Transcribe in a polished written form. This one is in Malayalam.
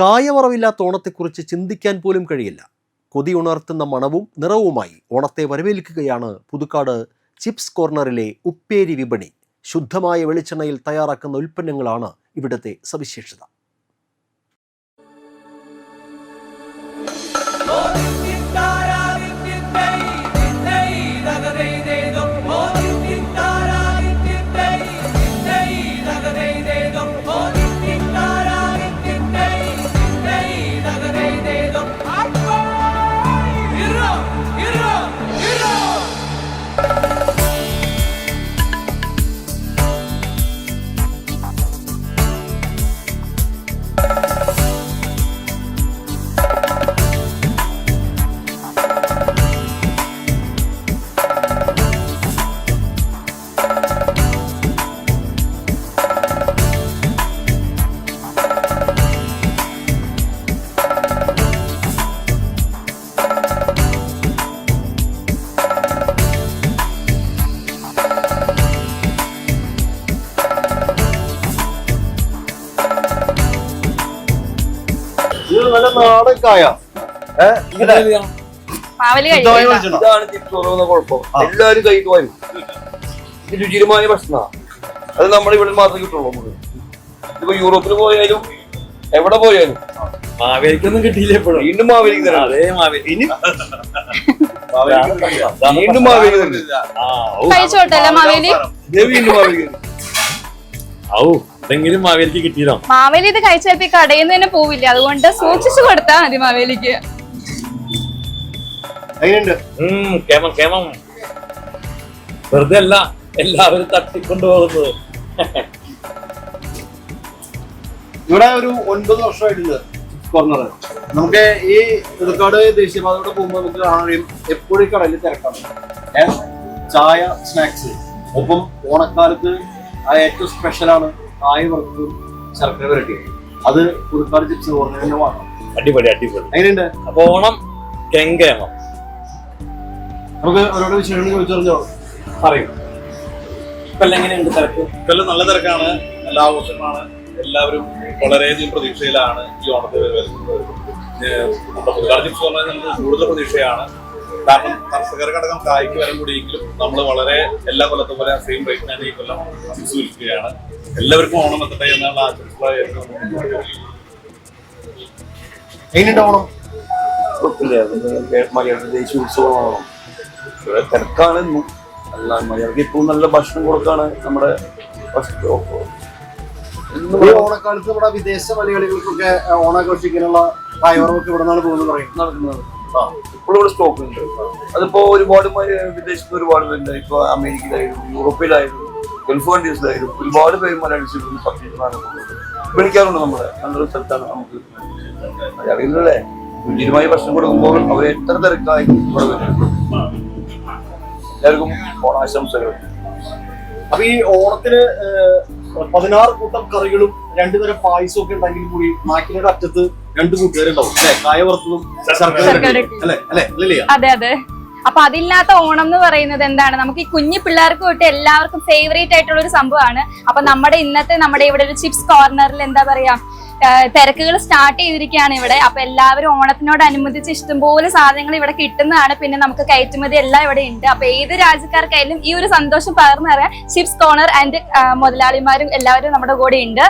കായവറവില്ലാത്ത ഓണത്തെക്കുറിച്ച് ചിന്തിക്കാൻ പോലും കഴിയില്ല. കൊതിയുണർത്തുന്ന മണവും നിറവുമായി ഓണത്തെ വരവേൽക്കുകയാണ് പുതുക്കാട് ചിപ്സ് കോർണറിലെ ഉപ്പേരി വിപണി. ശുദ്ധമായ വെളിച്ചെണ്ണയിൽ തയ്യാറാക്കുന്ന ഉൽപ്പന്നങ്ങളാണ് ഇവിടുത്തെ സവിശേഷത. നല്ല നാടൻ കായ കുഴപ്പം. എല്ലാരും കഴിക്ക് വരും. ഇത് രുചികരമായ ഭക്ഷണമാണ്. അത് നമ്മുടെ ഇവിടെ മാത്രമേ കിട്ടുള്ളൂ. നമുക്ക് ഇതിപ്പോ യൂറോപ്പിൽ പോയാലും എവിടെ പോയാലും മാവേലിക്കൊന്നും കിട്ടിയില്ല. എപ്പോഴും വീണ്ടും മാവേലിക്ക് തരാം. അതേ മാവേലി വീണ്ടും മാവേലി വീണ്ടും മാവേലി. ഔ എന്തെങ്കിലും മാവേലിക്ക് കിട്ടിയതോ? മാവേലി ഇത് കഴിച്ചപ്പോ കടയിൽ നിന്ന് തന്നെ പോവില്ല, അതുകൊണ്ട് സൂക്ഷിച്ചു കൊടുത്താ മതി മാവേലിക്ക്. വെറുതെ അല്ല എല്ലാവരും തട്ടിക്കൊണ്ടുപോകുന്നത്. ഇവിടെ ഒരു 9 വർഷമായിട്ടുണ്ട് കോർണർ. നമുക്ക് ഈ പുതുക്കാട് ദേശീയപാതയോടെ പോകുമ്പോൾ നമുക്ക് കാണാൻ കഴിയും എപ്പോഴും കടയിൽ തിരക്കാണ്. ചായ, സ്നാക്സ്. ഒപ്പം ഓണക്കാലത്ത് ഏറ്റവും സ്പെഷ്യലാണ് കായ വറുത്തതും ശർക്കര വരട്ടി. അത് പുതുക്കാട് ചിപ്സ് കോർണറിൽ തന്നെ വാങ്ങാം. അടിപൊളി അടിപൊളി. എങ്ങനെയുണ്ട് അപ്പൊ ഓണം കെങ്കേമം. നമുക്ക് അവരോട് വിശേഷം ചോദിച്ചറിഞ്ഞോ പറയും. ഇപ്പം എങ്ങനെയുണ്ട് തിരക്ക്? ഇതെല്ലാം നല്ല തിരക്കാണ്, നല്ല ആഘോഷമാണ്. എല്ലാവരും വളരെയധികം പ്രതീക്ഷയിലാണ് ഈ ഓണത്തെ വരുന്നത്. പുതുക്കാട് ചിപ്സ് പറഞ്ഞാൽ കൂടുതൽ പ്രതീക്ഷയാണ്. കാരണം കർഷകർക്കടക്കം കായ്ക്ക് വരം കൂടിയെങ്കിലും നമ്മൾ വളരെ എല്ലാ കൊല്ലത്തും പോലെ സെയിം റേറ്റിനാണ് ഈ കൊല്ലം ചിപ്സ് വിൽക്കുകയാണ്. എല്ലാവർക്കും ഓണം എത്തട്ടെ എന്നുള്ള ആശംസകളായിരുന്നു. എങ്ങനെയുണ്ട് ഓണം? മലയാള ദേശീയ ഉത്സവമാണ്. ഇവിടെ തിരക്കാണെന്നും അല്ല, മലയാളിക്ക് ഇപ്പോൾ നല്ല ഭക്ഷണം കൊടുക്കാണ് നമ്മുടെ ഓണക്കാലത്ത് നമ്മുടെ വിദേശ മലയാളികൾക്കൊക്കെ ഓണാഘോഷിക്കാനുള്ള കായവറവൊക്കെ ഇവിടെ നിന്നാണ് പോകുന്നത് നടക്കുന്നത്. ഇപ്പോഴും ഇവിടെ സ്റ്റോക്ക് ഉണ്ട്. അതിപ്പോ ഒരുപാട് വിദേശത്ത് ഒരുപാട് പേരുണ്ട്. ഇപ്പൊ അമേരിക്കയിലായാലും യൂറോപ്പിലായാലും ഗൾഫ് കൺട്രീസിലായാലും ഒരുപാട് പേര് മലയാളീസ് വിളിക്കാറുണ്ട്. നമ്മുടെ നല്ലൊരു സ്ഥലത്താണ് നമുക്ക് മലയാളികളല്ലേ രുചികരമായ ഭക്ഷണം കൊടുക്കുമ്പോൾ അവർ എത്ര തിരക്കായി ഇവിടെ വരും. എല്ലാവർക്കും ഓണാശംസകൾ. അപ്പൊ ഈ ഓണത്തിന് 16 കൂട്ടം കറികളും 2 തരം പായസവും ഒക്കെ ഉണ്ടെങ്കിൽ കൂടി നാക്കിനയുടെ അറ്റത്ത് 2 കൂട്ടുകാരുണ്ടാവും അല്ലെ? കായ വറുത്തതും അതെ അതെ. അപ്പൊ അതില്ലാത്ത ഓണം എന്ന് പറയുന്നത് എന്താണ്? നമുക്ക് ഈ കുഞ്ഞു പിള്ളേർക്ക് തൊട്ട് എല്ലാവർക്കും ഫേവറേറ്റ് ആയിട്ടുള്ള ഒരു സംഭവമാണ്. അപ്പൊ നമ്മുടെ ഇവിടെ ഒരു ചിപ്സ് കോർണറിൽ എന്താ പറയാ തിരക്കുകൾ സ്റ്റാർട്ട് ചെയ്തിരിക്കുകയാണ് ഇവിടെ. അപ്പൊ എല്ലാവരും ഓണത്തിനോടനുബന്ധിച്ച് ഇഷ്ടംപോലെ സാധനങ്ങൾ ഇവിടെ കിട്ടുന്നതാണ്. പിന്നെ നമുക്ക് കയറ്റുമതി എല്ലാം ഇവിടെ ഉണ്ട്. അപ്പൊ ഏത് രാജ്യക്കാർക്കായാലും ഈ ഒരു സന്തോഷം പകർന്നു തരാൻ ചിപ്സ് കോർണർ ആൻഡ് മുതലാളിമാരും എല്ലാവരും നമ്മുടെ കൂടെ ഉണ്ട്.